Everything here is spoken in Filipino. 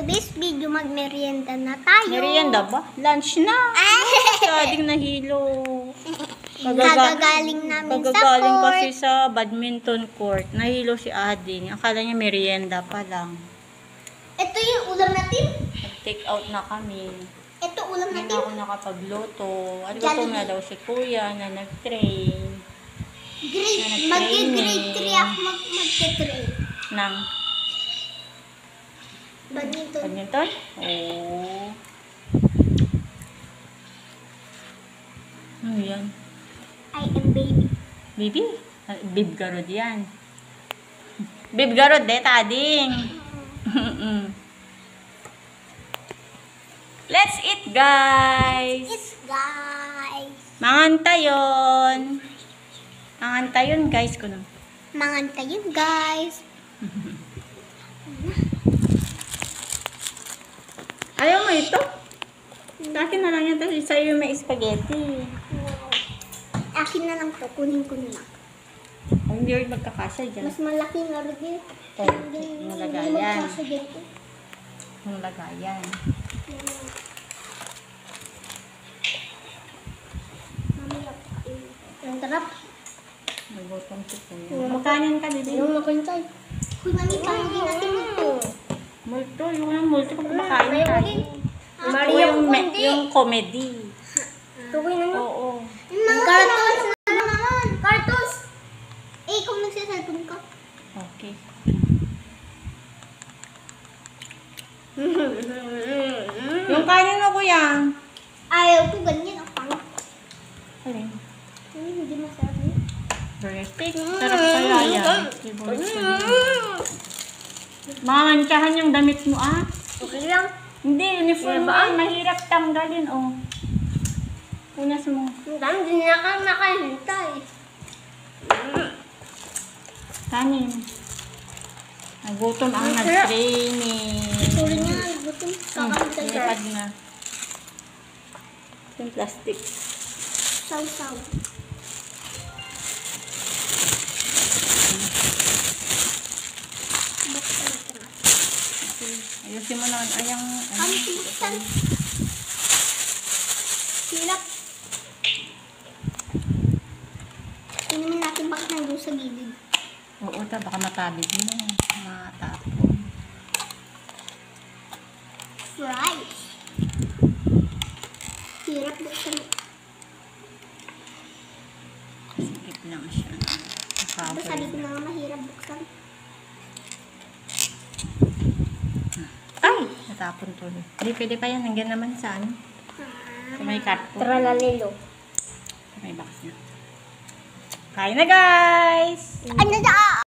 today's video, magmerienda na tayo. Merienda ba? Lunch na. Kading nahilo. Kagagaling namin sa Kagagaling court. kasi sa badminton court. Nahilo si Ading. Akala niya merienda pa lang. Ito yung ulam natin. Nag-take out na kami. Ito ulam Hindi na natin. ako nakapagluto. At gutom na daw si Kuya na nag-train. Mag-grade 3 ako mag-train. Ng Badminton. badminton? Oo. Ano yan? I am baby. Baby? Bib garod yan. Bib garod Ading. Let's eat, guys! It's guys. Mangantayon! Mangantayon, guys, ko nung. Manganta yun guys. Ayaw mo ito? Akin na lang yan, tapos sa'yo may spaghetti. Akin na lang to. Kunin ko na lang. Ay, hindi rin magkakasya dyan. Mas malaki nga rin din. Yung lagayan. Magkasa dito. Yung lagayan. Ang tarap. Nagutom si Kuya. Makanin ka, bibi. Yung makintay. Uy, mami, pamagin natin ito. Multo, yung multo ka kumakain Mayo tayo. din. Ito Maria yung, Kundi. yung comedy. Tukoy na Oo. Cartoons na naman. Cartoons. Eh, ikaw nagsiselfon ka. Okay. Yung kanin mo, Kuya. Ayaw ko ganyan. Ang pangit. Alin? Hindi masarap yun. Breastic. Sarap kaya yan. Mamantsahan yung damit mo, ah. Okay lang. Hindi, uniform mo. Mahirap tanggalin, oh. Punas mo. Ang dami, hindi na ka nakahintay. Kanin. Nagutom ang nag-training. Tuloy niya nga, gutom. Kakahintay ka. Nilipad na. Yung plastic. Saw-saw. Buksan ito na. Ayusin mo na. Ayang... Kami buksan. Hirap. Tingnan natin bakit nandun sa gilid. Oo, baka matabig mo. Matapon. Fries. Hirap buksan. Sikip lang siya. Diba sabi ko na nga mahirap buksan. Ay! Natapon tuloy. Hindi, pwede pa yan. Hanggang naman sa ano. Sa may karton. Tralalelo. Sa may box na. Kain na, guys! Ano na?